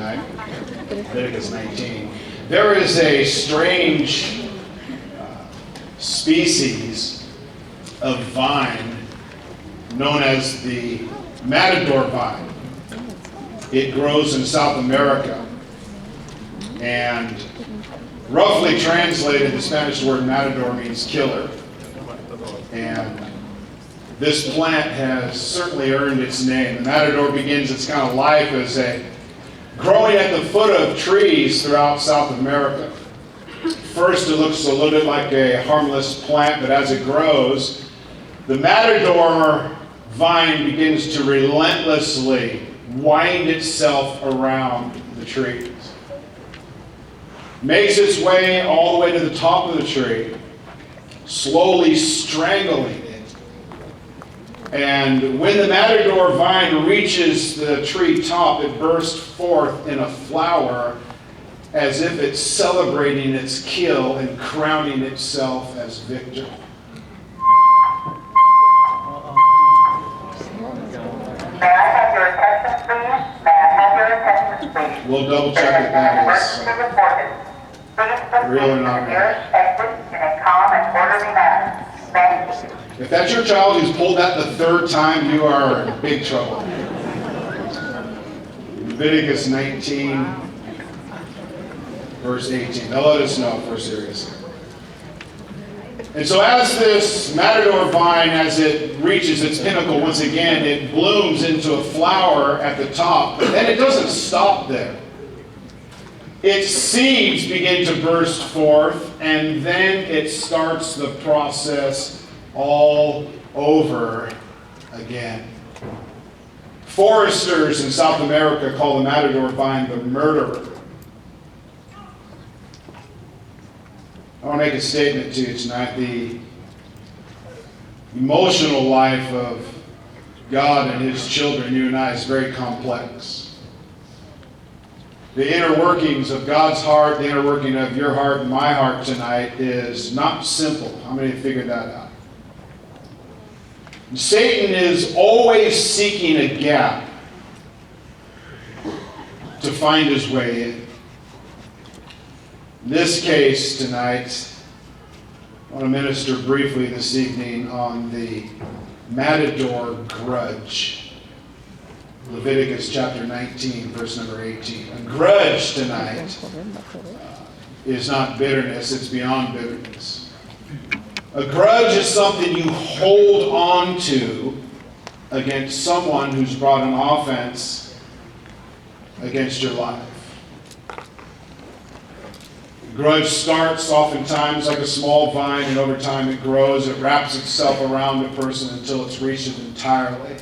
tonight. Leviticus 19. There is a strange species of vine known as the Matador vine. It grows in South America, and roughly translated, the Spanish word matador means killer. And this plant has certainly earned its name. The matador begins its kind of life as growing at the foot of trees throughout South America. First, it looks a little bit like a harmless plant, but as it grows, the matador vine begins to relentlessly wind itself around the trees. Makes its way all the way to the top of the tree, slowly strangling it. And when the matador vine reaches the tree top, it bursts forth in a flower as if it's celebrating its kill and crowning itself as victor. May I have your attention, please? May I have your attention, please? We'll double check that that is real or not. Nearest exit in a calm and orderly manner. Thank you. If that's your child who's pulled that the third time, you are in big trouble. Leviticus 19, verse 18. Now let us know if we're serious. And so as this matador vine, as it reaches its pinnacle, once again, it blooms into a flower at the top. But then it doesn't stop there. Its seeds begin to burst forth, and then it starts the process all over again. Foresters in South America call the matador vine the murderer. I want to make a statement to you tonight. The emotional life of God and His children, you and I, is very complex. The inner workings of God's heart, the inner working of your heart and my heart tonight is not simple. How many have figured that out? Satan is always seeking a gap to find his way in. In this case tonight, I want to minister briefly this evening on the Matador grudge. Leviticus chapter 19, verse number 18. A grudge tonight is not bitterness, it's beyond bitterness. A grudge is something you hold on to against someone who's brought an offense against your life. Grudge starts oftentimes like a small vine, and over time it grows. It wraps itself around a person until it's reached it entirely.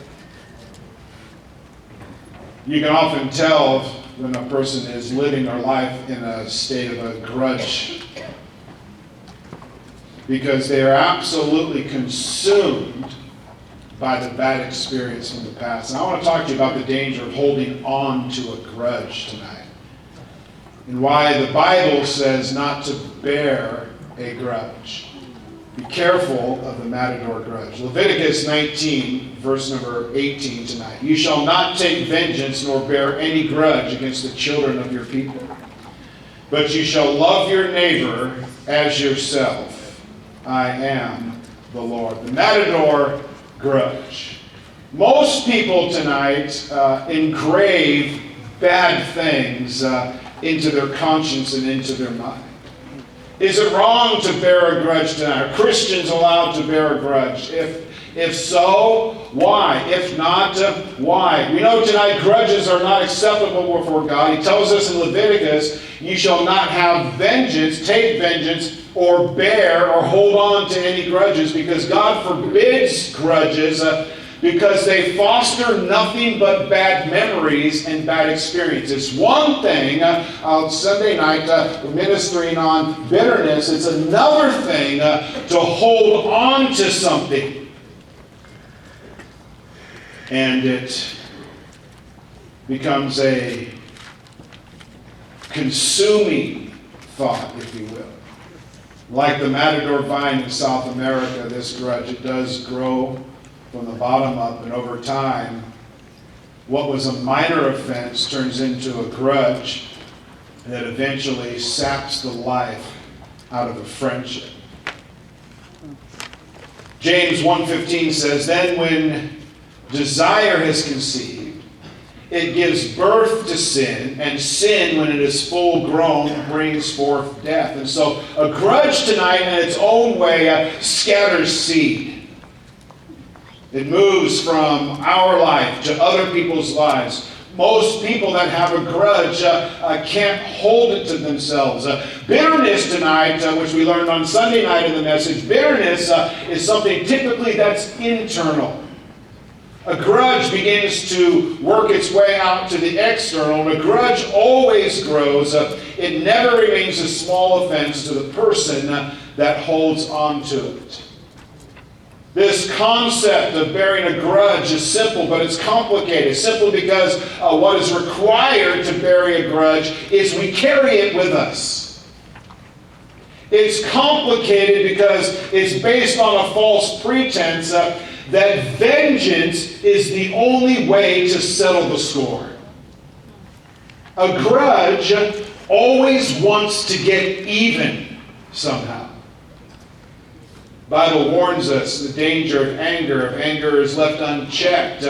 You can often tell when a person is living their life in a state of a grudge because they are absolutely consumed by the bad experience from the past. And I want to talk to you about the danger of holding on to a grudge tonight, and why the Bible says not to bear a grudge. Be careful of the matador grudge. Leviticus 19, verse number 18 tonight. You shall not take vengeance nor bear any grudge against the children of your people, but you shall love your neighbor as yourself. I am the Lord. The matador grudge. Most people tonight engrave bad things into their conscience and into their mind. Is it wrong to bear a grudge tonight? Are Christians allowed to bear a grudge? If so, why? If not, why? We know tonight grudges are not acceptable before God. He tells us in Leviticus, you shall not have vengeance, take vengeance, or bear or hold on to any grudges, because God forbids grudges because they foster nothing but bad memories and bad experiences. One thing, on Sunday night, ministering on bitterness, it's another thing to hold on to something. And it becomes a consuming thought, if you will. Like the Matador vine in South America, this grudge, it does grow from the bottom up, and over time, what was a minor offense turns into a grudge that eventually saps the life out of a friendship. James 1:15 says, "Then when desire has conceived, it gives birth to sin, and sin, when it is full grown, brings forth death." And so a grudge tonight in its own way scatters seed. It moves from our life to other people's lives. Most people that have a grudge can't hold it to themselves. Bitterness tonight, which we learned on Sunday night in the message, bitterness is something typically that's internal. A grudge begins to work its way out to the external. A grudge always grows. It never remains a small offense to the person that holds on to it. This concept of bearing a grudge is simple, but it's complicated. Simple because what is required to bury a grudge is we carry it with us. It's complicated because it's based on a false pretense that vengeance is the only way to settle the score. A grudge always wants to get even somehow. The Bible warns us the danger of anger. If anger is left unchecked,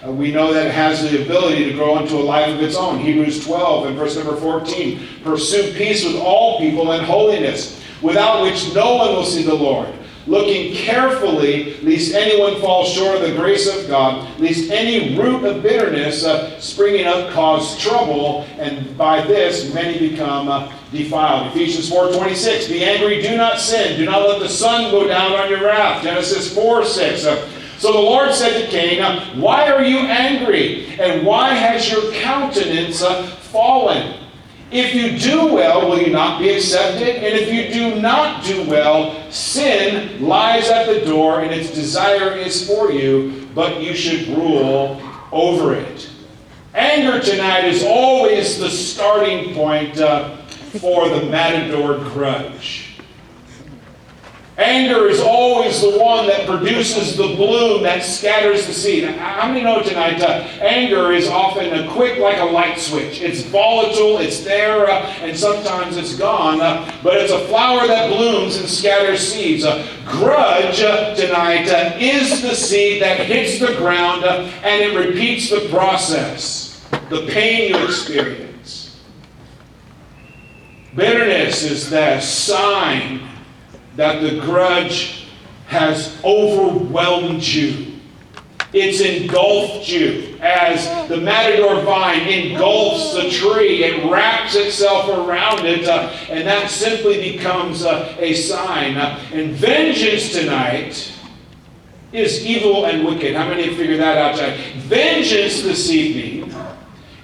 we know that it has the ability to grow into a life of its own. Hebrews 12 and verse number 14. "Pursue peace with all people and holiness, without which no one will see the Lord. Looking carefully, lest anyone fall short of the grace of God, lest any root of bitterness springing up cause trouble, and by this many become defiled." Ephesians 4:26, "Be angry, do not sin. Do not let the sun go down on your wrath." Genesis 4:6. "So the Lord said to Cain, Why are you angry? And why has your countenance fallen? If you do well, will you not be accepted? And if you do not do well, sin lies at the door, and its desire is for you, but you should rule over it." Anger tonight is always the starting point for the Matador grudge. Anger is always the one that produces the bloom that scatters the seed. How many know tonight anger is often quick like a light switch? It's volatile, it's there, and sometimes it's gone. But it's a flower that blooms and scatters seeds. Grudge tonight is the seed that hits the ground and it repeats the process, the pain you experience. Bitterness is the sign that the grudge has overwhelmed you. It's engulfed you. As the Matador vine engulfs the tree, it wraps itself around it, and that simply becomes a sign. And vengeance tonight is evil and wicked. How many have figured that out tonight? Vengeance this evening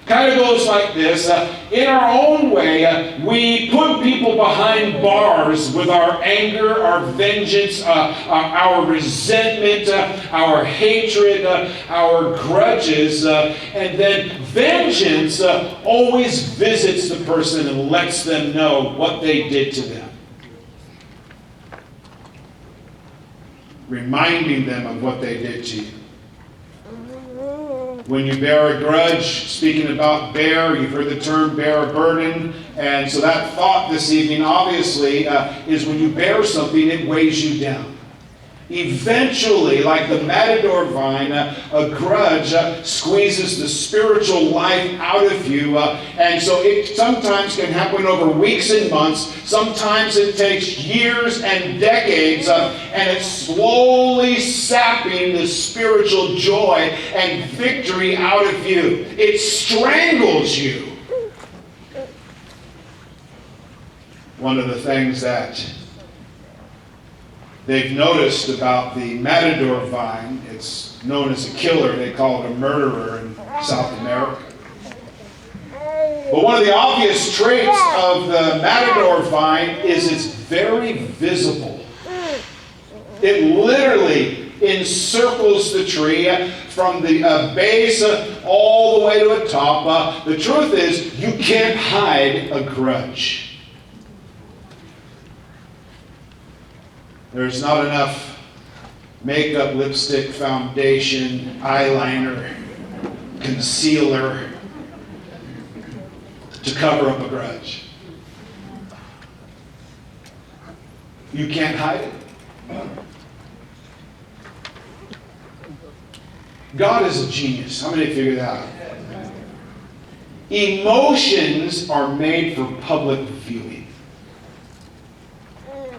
kind of goes like this. In our own way, we put people behind bars with our anger, our vengeance, our resentment, our hatred, our grudges. And then vengeance always visits the person and lets them know what they did to them, reminding them of what they did to you. When you bear a grudge, speaking about bear, you've heard the term bear a burden. And so that thought this evening, obviously, is when you bear something, it weighs you down. Eventually, like the Matador vine, a grudge squeezes the spiritual life out of you. And so it sometimes can happen over weeks and months. Sometimes it takes years and decades. And it's slowly sapping the spiritual joy and victory out of you. It strangles you. One of the things that they've noticed about the Matador vine, it's known as a killer. They call it a murderer in South America. But one of the obvious traits of the Matador vine is it's very visible. It literally encircles the tree from the base all the way to the top. The truth is, you can't hide a grudge. There's not enough makeup, lipstick, foundation, eyeliner, concealer to cover up a grudge. You can't hide it. God is a genius. How many figure that out? Emotions are made for public viewing.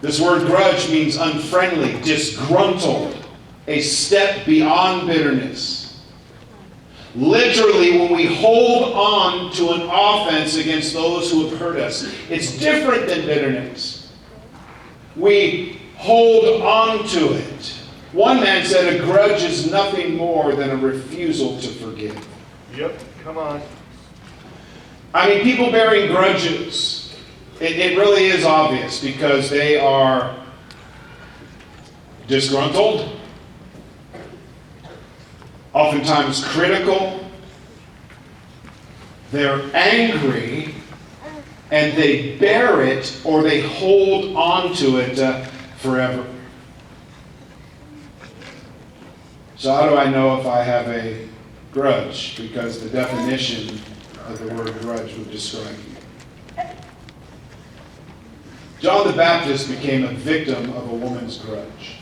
This word grudge means unfriendly, disgruntled, a step beyond bitterness. Literally, when we hold on to an offense against those who have hurt us, it's different than bitterness. We hold on to it. One man said a grudge is nothing more than a refusal to forgive. Yep, come on. I mean, people bearing grudges, it really is obvious because they are disgruntled, oftentimes critical, they're angry, and they bear it or they hold on to it forever. So how do I know if I have a grudge? Because the definition of the word grudge would describe you. John the Baptist became a victim of a woman's grudge.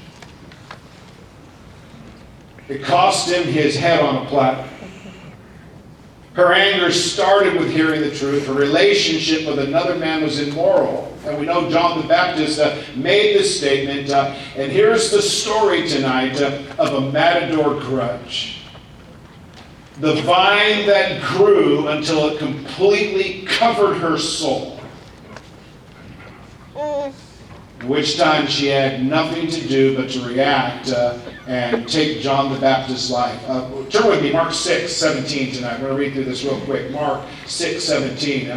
It cost him his head on a platter. Her anger started with hearing the truth. Her relationship with another man was immoral. And we know John the Baptist made this statement. And here's the story tonight of a Matador grudge. The vine that grew until it completely covered her soul. At which time she had nothing to do but to react and take John the Baptist's life. Turn with me, Mark 6:17 tonight. I'm going to read through this real quick. Mark 6:17.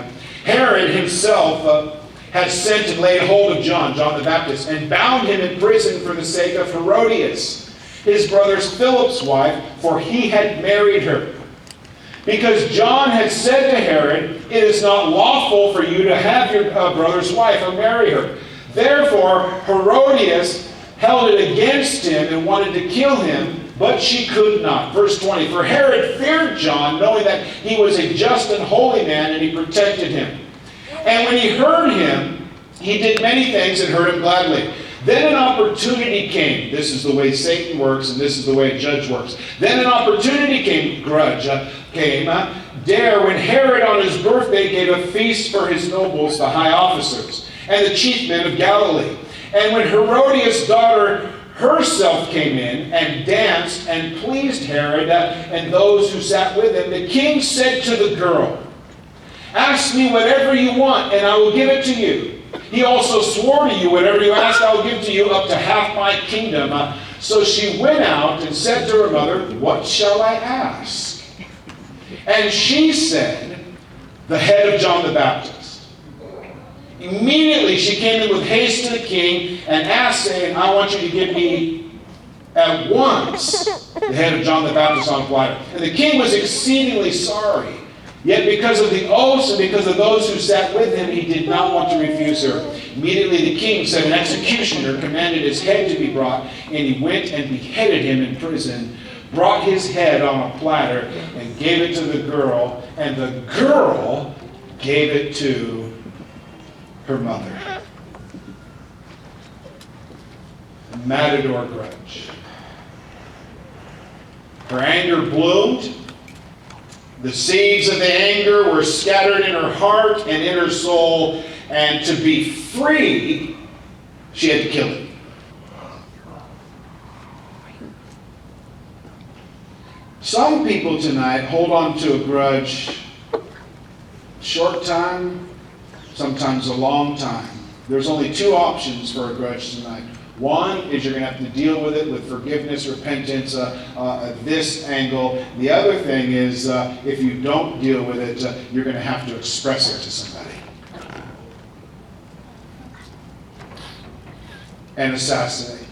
Herod himself had sent and laid hold of John the Baptist, and bound him in prison for the sake of Herodias, his brother Philip's wife, for he had married her. Because John had said to Herod, "It is not lawful for you to have your brother's wife or marry her." Therefore, Herodias held it against him and wanted to kill him, but she could not. Verse 20, for Herod feared John, knowing that he was a just and holy man, and he protected him. And when he heard him, he did many things and heard him gladly. Then an opportunity came. This is the way Satan works, and this is the way a judge works. Then an opportunity came, dare, when Herod on his birthday gave a feast for his nobles, the high officers, and the chief men of Galilee. And when Herodias' daughter herself came in and danced and pleased Herod and those who sat with him, the king said to the girl, "Ask me whatever you want, and I will give it to you." He also swore to you, "Whatever you ask, I will give to you, up to half my kingdom." So she went out and said to her mother, "What shall I ask?" And she said, "The head of John the Baptist." Immediately she came in with haste to the king and asked, saying, "I want you to give me at once the head of John the Baptist on a platter." And the king was exceedingly sorry. Yet because of the oaths and because of those who sat with him, he did not want to refuse her. Immediately the king sent an executioner, commanded his head to be brought, and he went and beheaded him in prison, brought his head on a platter, and gave it to the girl, and the girl gave it to her mother. A Matador grudge. Her anger bloomed. The seeds of the anger were scattered in her heart and in her soul, and to be free, she had to kill him. Some people tonight hold on to a grudge short time, sometimes a long time. There's only two options for a grudge tonight. One is you're going to have to deal with it with forgiveness, repentance, at this angle. The other thing is if you don't deal with it, you're going to have to express it to somebody. And assassinate.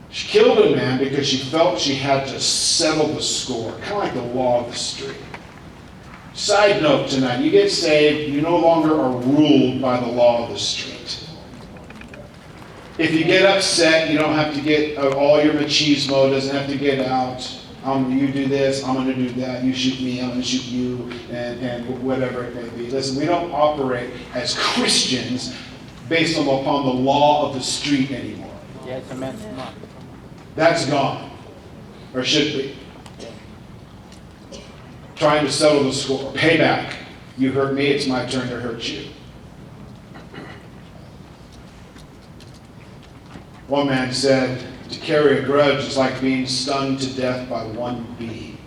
She killed a man because she felt she had to settle the score, kind of like the law of the street. Side note tonight, you get saved, you no longer are ruled by the law of the street. If you get upset, you don't have to get all your machismo doesn't have to get out. You do this, I'm going to do that. You shoot me, I'm going to shoot you, and whatever it may be. Listen, we don't operate as Christians based upon the law of the street anymore. Yes, amen. That's gone, or should be. Trying to settle the score, payback. You hurt me, it's my turn to hurt you. One man said, to carry a grudge is like being stung to death by one bee.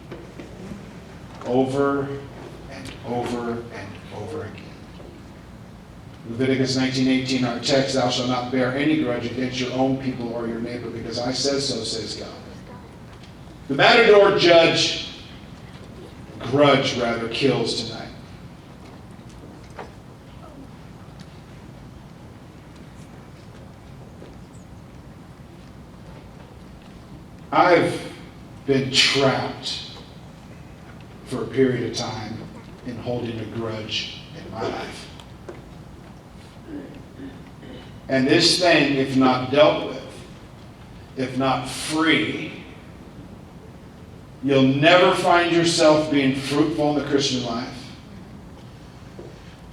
Over and over and over again. Leviticus 19:18, our text, thou shalt not bear any grudge against your own people or your neighbor, because I says so, says God. The Matador grudge kills tonight. I've been trapped for a period of time in holding a grudge in my life. And this thing, if not dealt with, if not free, you'll never find yourself being fruitful in the Christian life.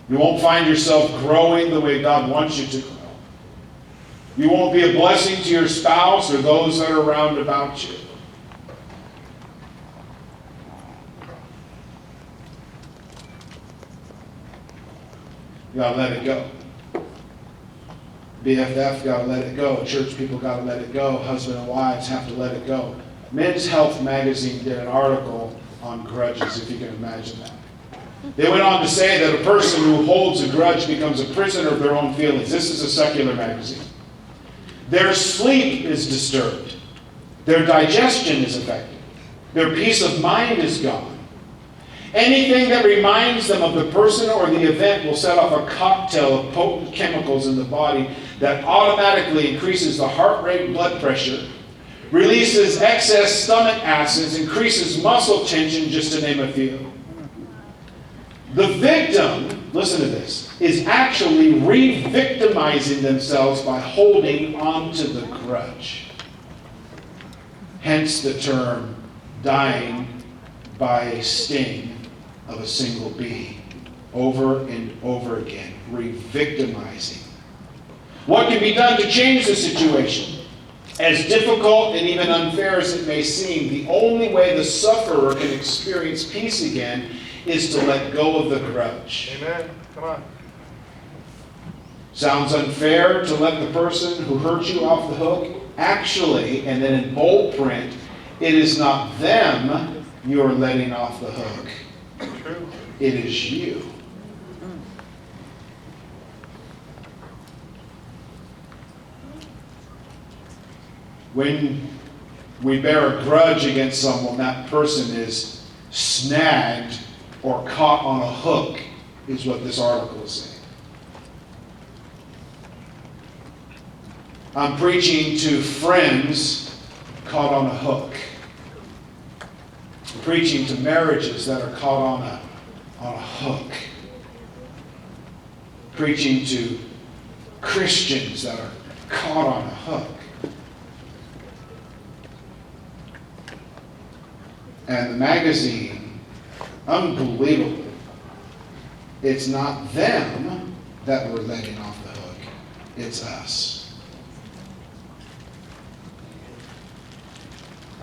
You won't find yourself growing the way God wants you to grow. You won't be a blessing to your spouse or those that are around about you. You gotta let it go. BFF gotta let it go. Church people gotta let it go. Husband and wives have to let it go. Men's Health magazine did an article on grudges, if you can imagine that. They went on to say that a person who holds a grudge becomes a prisoner of their own feelings. This is a secular magazine. Their sleep is disturbed. Their digestion is affected. Their peace of mind is gone. Anything that reminds them of the person or the event will set off a cocktail of potent chemicals in the body that automatically increases the heart rate, blood pressure, releases excess stomach acids, increases muscle tension, just to name a few. The victim, listen to this, is actually re-victimizing themselves by holding on to the grudge. Hence the term dying by a sting of a single bee. Over and over again, re-victimizing. What can be done to change the situation? As difficult and even unfair as it may seem, the only way the sufferer can experience peace again is to let go of the grudge. Amen. Come on. Sounds unfair to let the person who hurt you off the hook? Actually, and then in bold print, it is not them you are letting off the hook. True. It is you. When we bear a grudge against someone, that person is snagged or caught on a hook, is what this article is saying. I'm preaching to friends caught on a hook. I'm preaching to marriages that are caught on a hook. Preaching to Christians that are caught on a hook. And the magazine, unbelievable. It's not them that we're letting off the hook. It's us.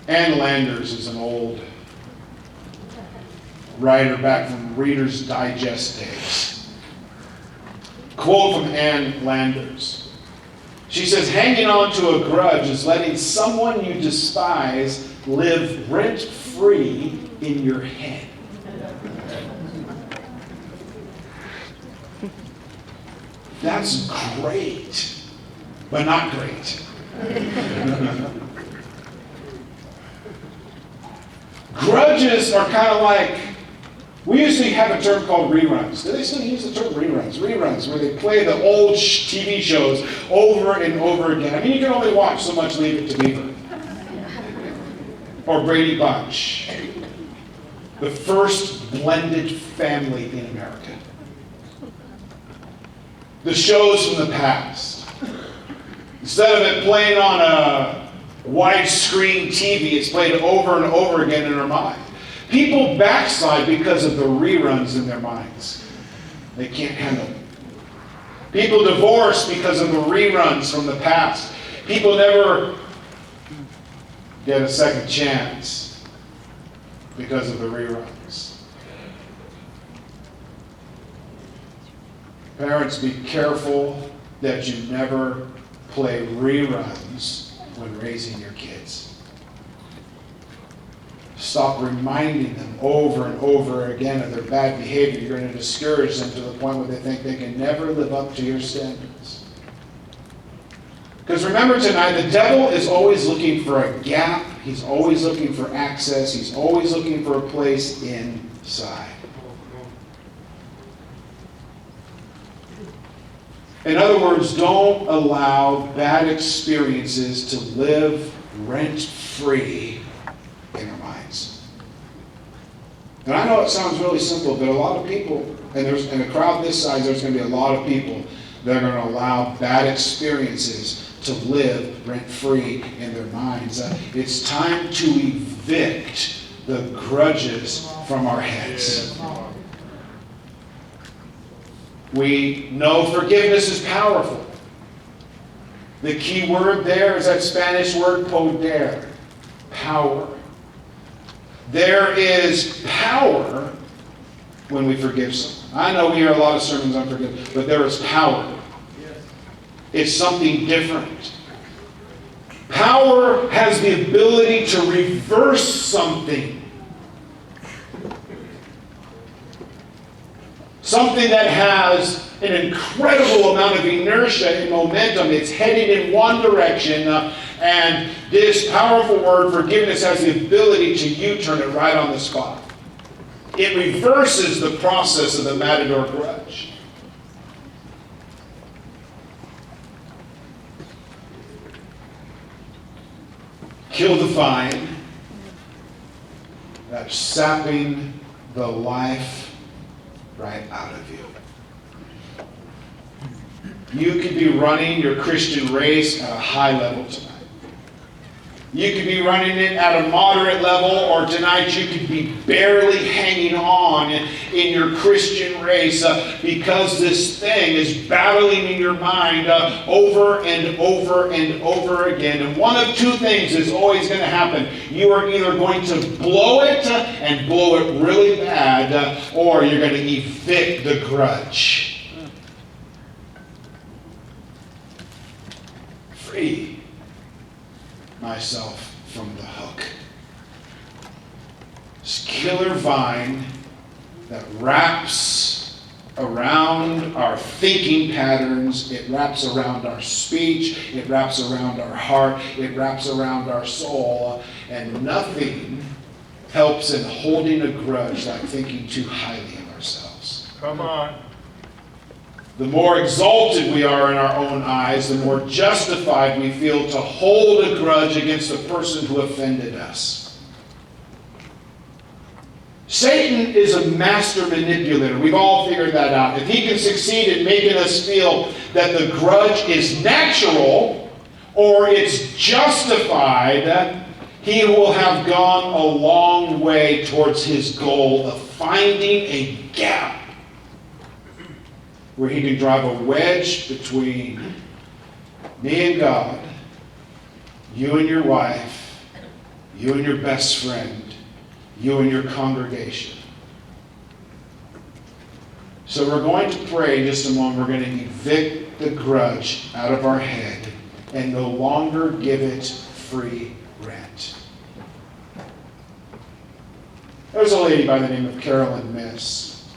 Ann Landers is an old writer back from Reader's Digest days. Quote from Ann Landers. She says, hanging on to a grudge is letting someone you despise live rent-free in your head. That's great, but not great. Grudges are kind of like, we used to have a term called reruns. Do they still use the term reruns? Reruns, where they play the old TV shows over and over again. I mean, you can only watch so much Leave It to Beaver. Or Brady Bunch. The first blended family in America. The shows from the past. Instead of it playing on a widescreen TV, it's played over and over again in our mind. People backslide because of the reruns in their minds. They can't handle it. People divorce because of the reruns from the past. People never get a second chance because of the reruns. Parents, be careful that you never play reruns when raising your kids. Stop reminding them over and over again of their bad behavior. You're going to discourage them to the point where they think they can never live up to your standards. Because remember tonight, the devil is always looking for a gap. He's always looking for access. He's always looking for a place inside. In other words, don't allow bad experiences to live rent-free in our minds. And I know it sounds really simple, but a lot of people, and in a crowd this size, there's going to be a lot of people that are going to allow bad experiences to live rent-free in their minds. It's time to evict the grudges from our heads. We know forgiveness is powerful. The key word there is that Spanish word poder, power. There is power when we forgive someone. I know we hear a lot of sermons on forgiveness, but there is power. It's something different. Power has the ability to reverse something. Something that has an incredible amount of inertia and momentum. It's heading in one direction, and this powerful word, forgiveness, has the ability to U-turn it right on the spot. It reverses the process of the Matador grudge. Kill the vine that's sapping the life right out of you. You could be running your Christian race at a high level tonight. You could be running it at a moderate level, or tonight you could be barely hanging on in your Christian race because this thing is battling in your mind over and over and over again. And one of two things is always going to happen. You are either going to blow it and blow it really bad, or you're going to evict the grudge. Free myself from the hook. This killer vine that wraps around our thinking patterns, it wraps around our speech, it wraps around our heart, it wraps around our soul, and nothing helps in holding a grudge like thinking too highly of ourselves. Come on. The more exalted we are in our own eyes, the more justified we feel to hold a grudge against the person who offended us. Satan is a master manipulator. We've all figured that out. If he can succeed in making us feel that the grudge is natural or it's justified, he will have gone a long way towards his goal of finding a gap where he can drive a wedge between me and God, you and your wife, you and your best friend, you and your congregation. So we're going to pray in just a moment. We're going to evict the grudge out of our head and no longer give it free rent. There's a lady by the name of Carolyn Miss.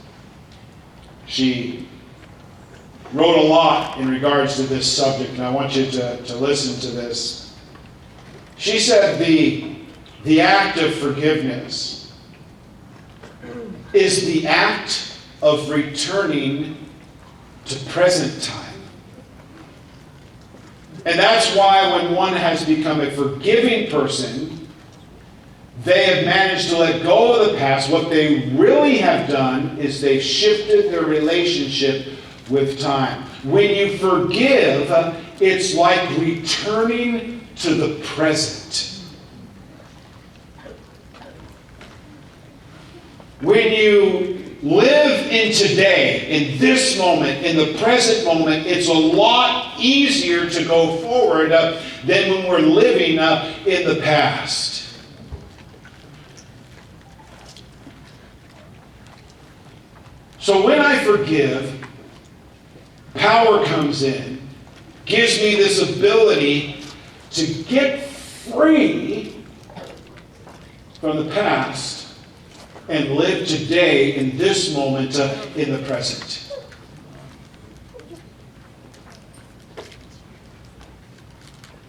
She wrote a lot in regards to this subject, and I want you to listen to this. She said the act of forgiveness is the act of returning to present time. And that's why when one has become a forgiving person, they have managed to let go of the past. What they really have done is they've shifted their relationship with time. When you forgive, it's like returning to the present. When you live in today, in this moment, in the present moment, it's a lot easier to go forward than when we're living in the past. So when I forgive, power comes in, gives me this ability to get free from the past and live today in this moment in the present.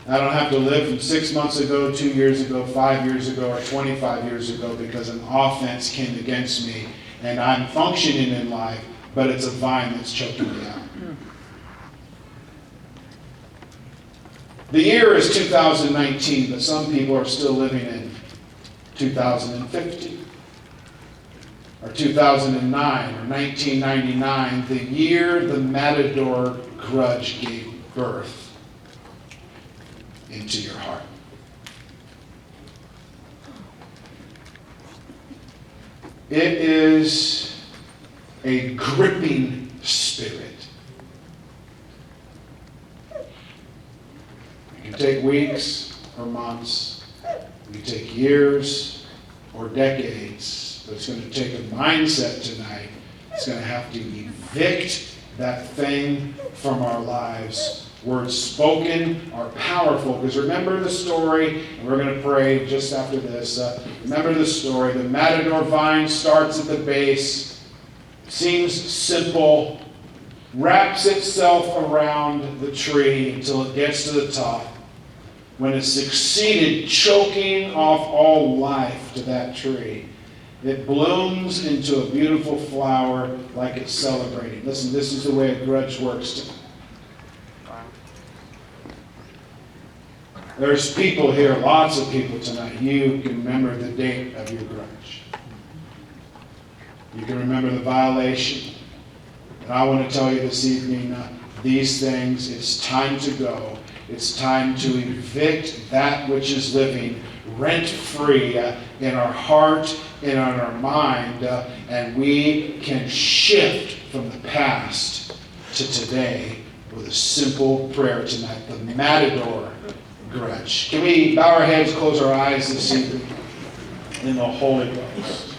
I don't have to live from 6 months ago, 2 years ago, 5 years ago, or 25 years ago because an offense came against me and I'm functioning in life, but it's a vine that's choking me out. The year is 2019, but some people are still living in 2050. Or 2009, or 1999, the year the Matador Grudge gave birth into your heart. It is a gripping spirit. It can take weeks or months. It can take years or decades. But it's going to take a mindset tonight. It's going to have to evict that thing from our lives. Words spoken are powerful. Because remember the story, and we're going to pray just after this. Remember the story. The Matador vine starts at the base, seems simple, wraps itself around the tree until it gets to the top. When it succeeded choking off all life to that tree, it blooms into a beautiful flower like it's celebrating. Listen, this is the way a grudge works. There's people here, lots of people tonight. You can remember the date of your grudge. You can remember the violation. And I want to tell you this evening, these things, it's time to go. It's time to evict that which is living rent-free in our heart and in our mind, and we can shift from the past to today with a simple prayer tonight, the Matador Grudge. Can we bow our heads, close our eyes this evening in the Holy Ghost?